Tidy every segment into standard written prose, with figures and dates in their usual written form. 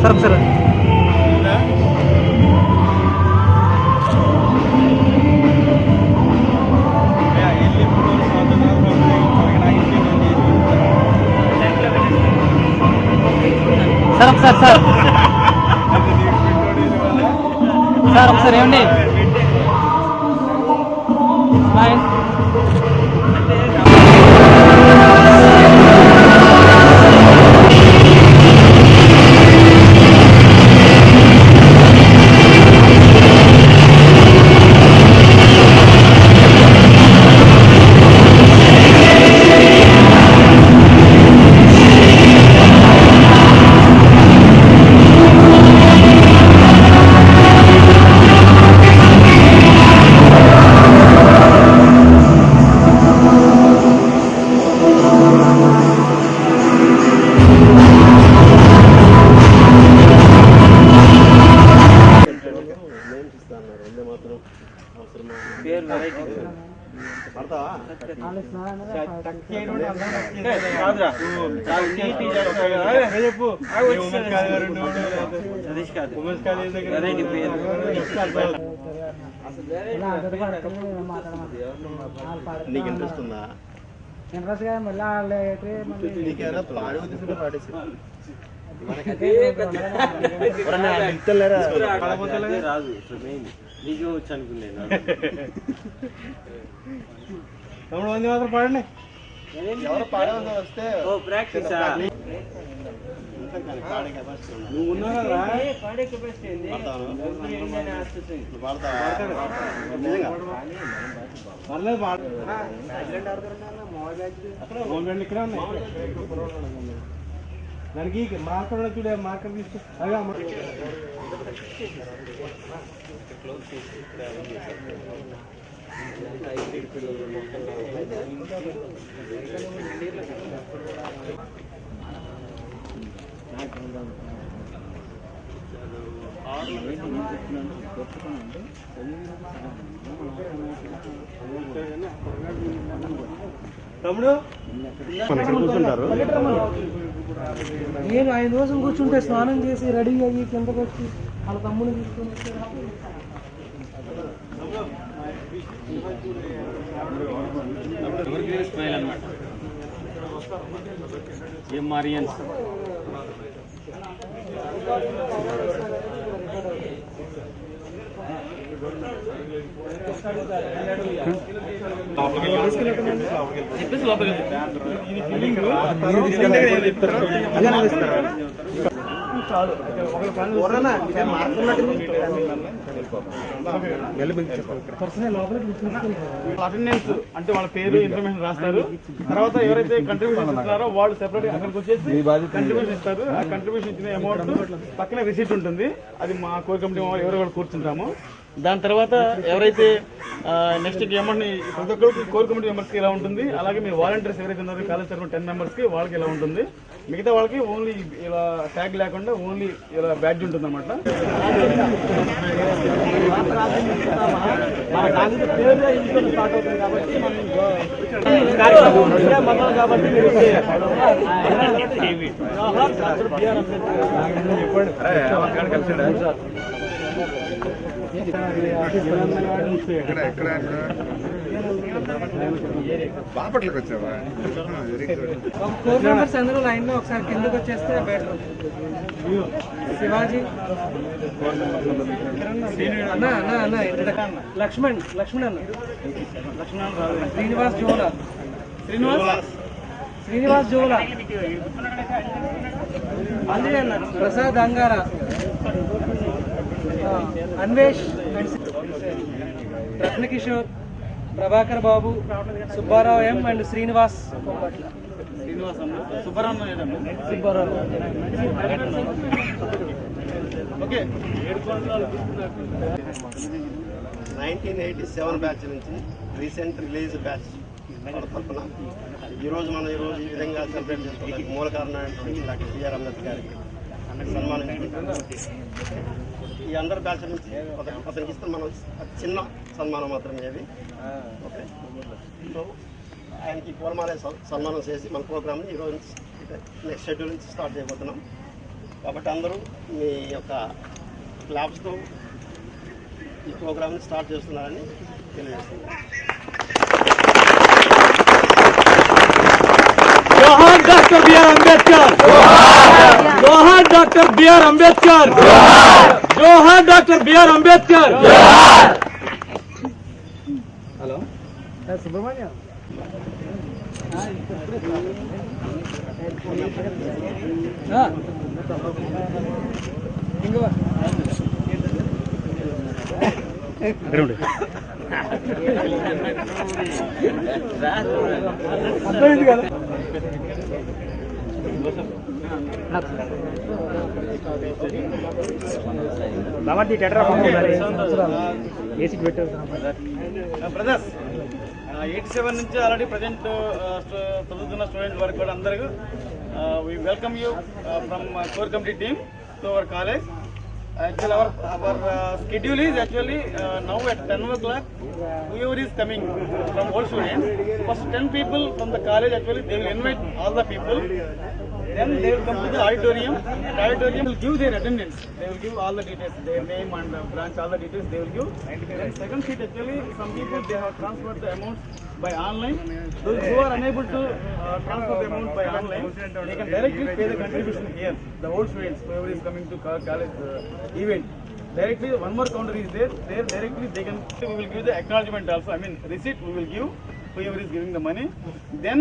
Sir sir sir ఒకసారి sir sir ఒకసారి ఏమండి నీకు ఇంట్రెస్ట్ ఉందా? ఇంట్రెస్ట్ గా మళ్ళీ నీకేమైనా పాడు తీసుకుంటే పాడేసి రాదు నీకే వచ్చి అనుకున్నాను. తమ్ముడు మంది మాత్రం పాడండి. ఎవరు పాడవలసి వస్తే ప్రాక్టీస్ నువ్వు ఉన్నావు కదా పాడే కెపాసిటీ ఏంది? పర్లేదు పాడు. ఇక్కడ ఉన్నాయి దానికి మార్కర్ చూడే మార్కర్ తీసు అదే తమ్ముడు కూర్చుంటారు. నేను 5 రోజులు కూర్చుంటే స్నానం చేసి రెడీ అయ్యి కిందకు వచ్చి వాళ్ళ తమ్ముడు తీసుకొని మారియన్స్ చెప్పేసి లోపలికి అటెండెన్స్ అంటే వాళ్ళ పేరు ఇన్ఫర్మేషన్ రాస్తారు. తర్వాత ఎవరైతే కంట్రిబ్యూషన్ ఇస్తున్నారో వాళ్ళు సెపరేట్ అక్కడికి వచ్చేసి కంట్రిబ్యూషన్ ఇస్తారు. ఆ కంట్రిబ్యూషన్ ఇచ్చిన అమౌంట్ పక్కనే రిసీట్ ఉంటుంది. అది మా కోర్ కమిటీ ఎవరు కూడా కూర్చుంటాము. దాని తర్వాత ఎవరైతే నెక్స్ట్ అమౌంట్ ప్రతి ఒక్కరికి కోర్ కమిటీ మెంబర్స్కి ఇలా ఉంటుంది. అలాగే మీ వాలంటీర్స్ ఎవరైతే ఉన్నారో కాలేజ్ తరఫున 10 మెంబర్స్కి వాళ్ళకి ఇలా ఉంటుంది. మిగతా వాళ్ళకి ఓన్లీ ఇలా ట్యాగ్ లేకుండా ఓన్లీ ఇలా బ్యాడ్జ్ ఉంటుంది అన్నమాట. బాపట్లకు వచ్చావా? కోర్ మెంబర్స్ అందరూ లైన్ లో ఒకసారి కిందకు వచ్చేస్తే బెటర్. శివాజీ అన్న అన్న అన్న లక్ష్మణ్ అన్న శ్రీనివాస్ జోలా అల్లి అన్న Prasad Angara Anvesh Ratnakishore Prabhakar Babu Subbarao M and Srinivas Subbarao 1987 batch నుంచి రీసెంట్ రిలీజ్ బ్యాచ్ తరఫున ఈరోజు ఈ విధంగా సెలబ్రేట్ చేసుకోవడానికి మూల కారణమైనటువంటి డాక్టర్ బిఆర్ అంబేద్కర్ గారికి సన్మానించుకుంటాం. ఈ అందరి బ్యాచ్ నుంచి అతనికి ఇస్తే మనం చిన్న సన్మానం మాత్రమే అది. ఓకే, సో ఆయనకి పూలమాల సన్మానం చేసి మన ప్రోగ్రామ్ని ఈరోజు నెక్స్ట్ షెడ్యూల్ నుంచి స్టార్ట్ చేయబోతున్నాం. కాబట్టి అందరూ మీ యొక్క క్లాప్స్తో ఈ ప్రోగ్రామ్ని స్టార్ట్ చేస్తున్నారని తెలియజేస్తున్నాను. जोहार डॉक्टर बी.आर. अंबेडकर, जोहार डॉक्टर बी.आर. अंबेडकर, जोहार doctor B R. Ambedkar. Hello Subramanya అర్థమైంది కదా. బ్రదర్స్ 87 నుంచి ఆల్రెడీ ప్రజెంట్ చదువుతున్న స్టూడెంట్స్ వరకు కూడా అందరికీ we welcome you from core committee team to our college. Actually our schedule is actually now at 10 o'clock whoever is coming from all students, first 10 people from the college actually they will invite all the people, then they will come to the auditorium. The auditorium will give their attendance, they will give all the details, their name and branch, all the details they will give. Then second sheet actually some people they have transferred the amount by online. Those who are unable to transfer the amount by online, they can directly pay the contribution here. The old students, whoever is coming to college event, directly one more counter is there. There directly they can. We will give the acknowledgement also. I mean receipt we will give whoever is giving the money. Then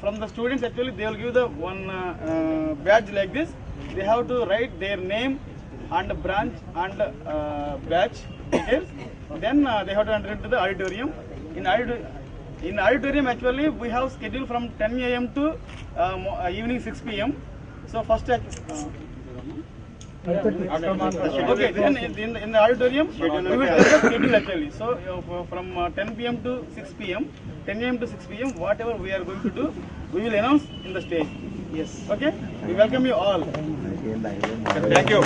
from the students actually they will give the one badge like this. They have to write their name and branch and badge details. Then they have to enter into the auditorium. In auditorium actually we have schedule from 10 a.m. to evening 6 p.m. So first okay, then in the auditorium we will take the schedule actually. So from 10 p.m. to 6 p.m., 10 a.m. to 6 p.m. whatever we are going to do, we will announce in the stage. Yes. Okay. We welcome you all. Thank you.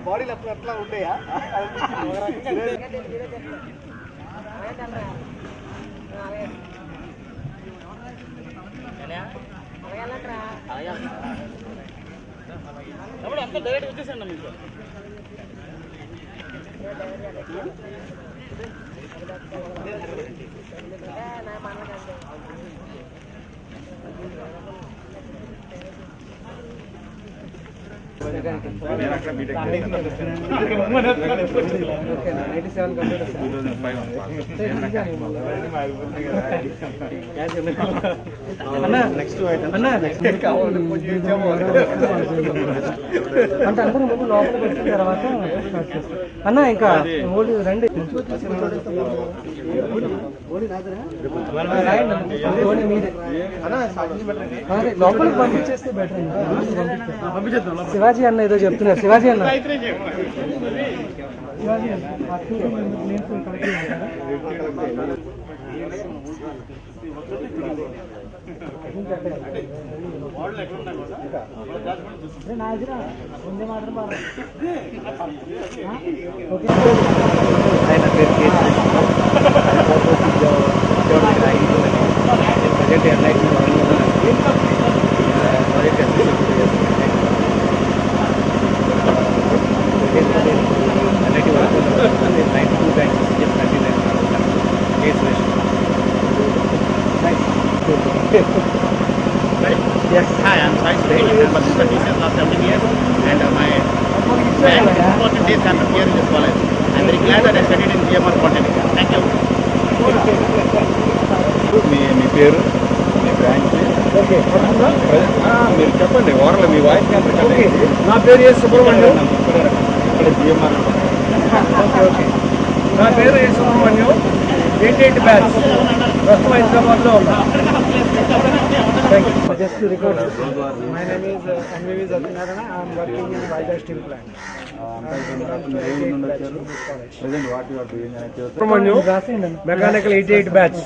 బాడీలో అట్లా ఉంటాయా? అంతా direct వచ్చేసండి మీకు. అంటే అందరూ ముందు లోపలికి వచ్చిన తర్వాత అన్న ఇంకా రండి లోపలికి పంపించేస్తే బెటర్. శివాజీ అన్న ఏదో చెప్తున్నారు. శివాజీ అన్న శివాజీ ముందే మాత్రం okay. Yes, hi, I'm Sai Sudhir. I'm a assistant teacher last 17 years, and my important days happened here in this college. I'm very glad that I studied in GMR Polytechnic. Thank you. మీ పేరు, మీ branch, మీరు చెప్పండి. Oral మీ voice నా పేరు ఏ సుబ్రహ్మణ్యం. ఇక్కడ GMR. నా పేరు ఏ Subrahmanyam. 88 batch ప్రస్తుతం హైదరాబాద్లో ఉన్నా. Just to record, my name is NVV Satyarana. I am working in Vizag Steel Plant. Mechanical 88 batch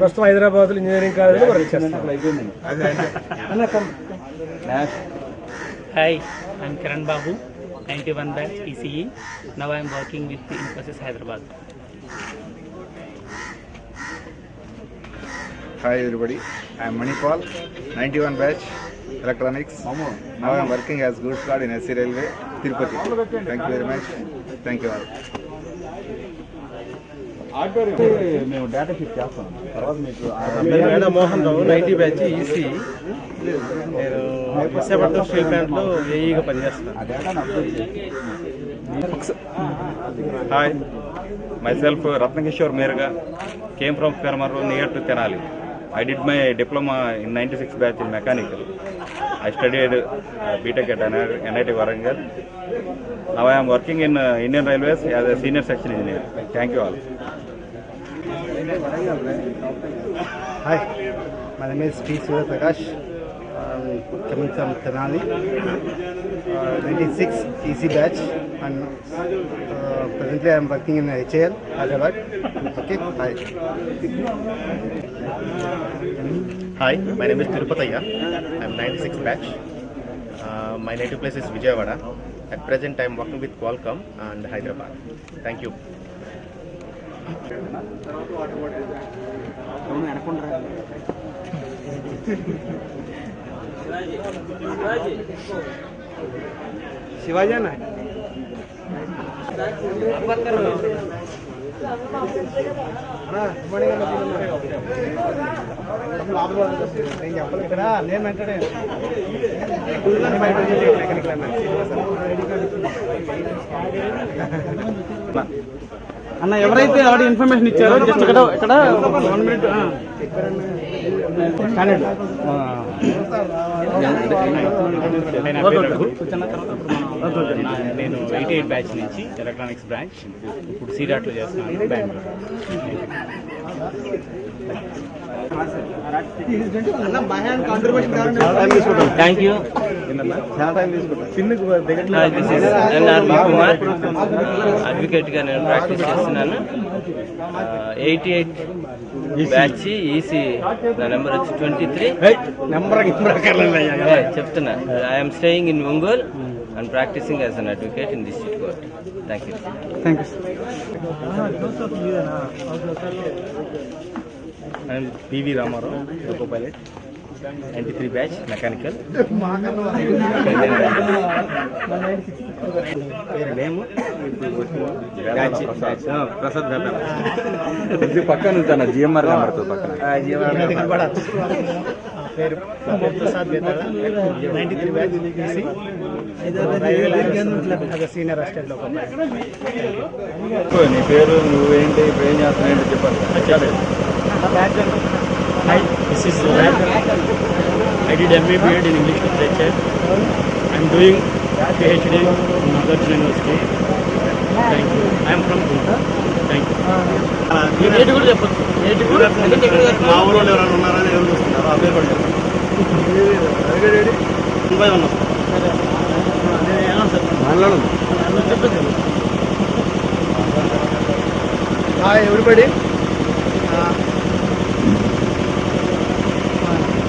ప్రస్తుతం హైదరాబాద్ ఇంజనీరింగ్ కాలేజ్ వర్క్ చేస్తున్నాను. Hi, I'm Karan Babu, 91 batch ECE. Now I am working with the Infosys Hyderabad. Hi everybody, I am Manipal, 91 batch electronics. Now I am working as goods guard in SC Railway, Tirupati. Thank you very much. Thank you all. మేము data sheet చేస్తాం తర్వాత మీకు madam Mohan Rao 90 batch EC. నేను Visakhapatnam steel ప్లాంట్లో ఏఈగా పనిచేస్తాను. Hi myself Ratnakishore Merga, came from Peramaru near to Tenali. I did my diploma in 96 batch in mechanical. I studied BTech at NIT Warangal. Now I am working in Indian Railways as a senior section engineer. Thank you all. Hi, my name is P. Surya Prakash. I'm coming from Tenali, 96 EC batch, and presently I am working in HAL, Hyderabad. Okay, hi. Hi, my name is Tirupataya. I am 96 batch. My native place is Vijayawada. At present, I am working with Qualcomm and Hyderabad. Thank you. Shivaji అన్న నేను చెప్పాలి ఇక్కడ నేను వెంటనే అన్న ఎవరైతే already information ఇచ్చారో just ఇక్కడ 1 minute నేను 88 బ్యాచ్ నుంచి ఎలక్ట్రానిక్స్ బ్రాంచ్ ఇప్పుడు సీడాట్లో చేస్తున్నాను Bengaluru. Thank you. NRB Kumar, అడ్వకేట్గా నేను ప్రాక్టీస్ చేస్తున్నాను. 88 బ్యాచ్ ఈసీ, నా నెంబర్ వచ్చి 23. చెప్తున్నా, I'm staying in Ongole and practicing as an advocate in district court. Thank you. Thank you. I am PV Ramarao, loco pilot, 93 batch mechanical. Prasad పక్కన ఉంటాను జిఎంఆర్ నెంబర్తో పక్కన పేరు Prasad Betala, 93 batch EC, senior assistant local. నీ పేరు, నువ్వేంటి, ఇప్పుడు ఏం చేస్తున్నావు చెప్పండి. Hi, this is Raj. I did MA BEd in English Literature. I am doing PhD in Nagarjuna University. Thank you. I am from Guntur. Thank you. మా ఊళ్ళో ఎవరైనా ఉన్నారని ఎవరు చూస్తున్నారు? ఆ పేరు పడుతుంది. హాయ్ ఎవ్రీబడి,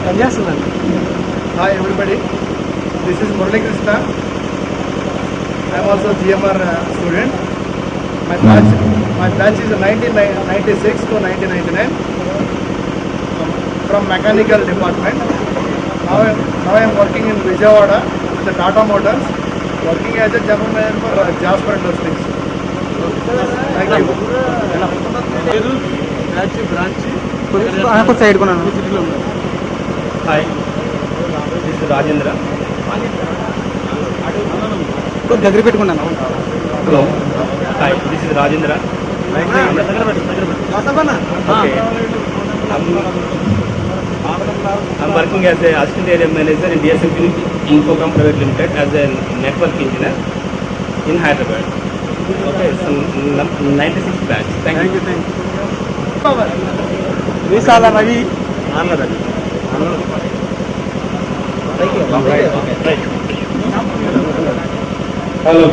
పనిచేస్తుందండి. Hi everybody, this is Murali Krishna. I'm also GMR student. My batch is 1996 to 1999 from mechanical department. Now I am working in Vijayawada with the Tata Motors, working as a general manager for Jasper Industries. Thank you. Side కొన్నాను. Hi, this is Rajendra. దగ్గర పెట్టుకున్నాను. Hello. Hi, this is Rajendra. Okay. I'm working as an assistant area manager in DSM Infocom Private Limited as a network engineer in Hyderabad. Okay, so 96 batch. Thank you. Vishala Ravi. Hello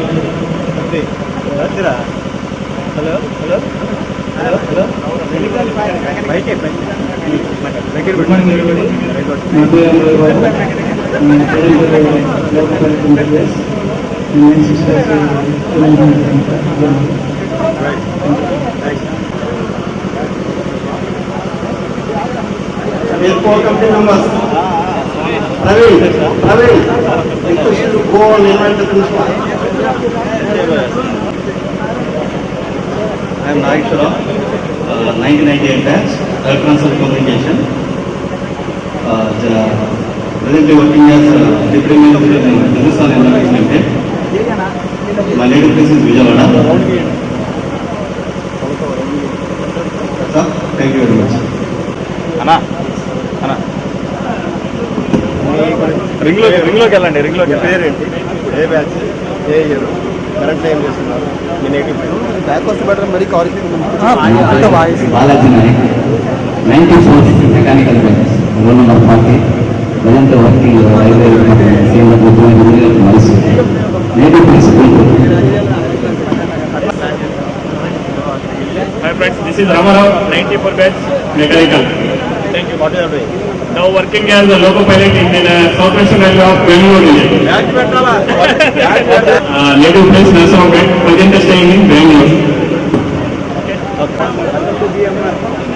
Four committee members. Praveen, request you to go and invite the principal. I am Nageshwara, 1998 batch, electronic communication. Presently working as deputy manager in business and analytics limited. My native place is Vijayawada. Sir, thank you very much. అన్నా అన్నా రింగ్లోకి వెళ్ళండి రింగ్లోకి పేరేంటి, ఏ batch, ఏ year, current ఏం చేస్తున్నారు, మీ native place. Back వస్తే better, మరి college Balaji Naik, 94 mechanical branch, roll number 40. Present working railway same Mysore. Native principal. Hi friends, this is Ramarao, 94 batch mechanical. Thank you. What are you doing? Now working as a loco pilot in the South Western Railway of Bangalore. Native place Narsawapet, present staying in Bangalore. Okay.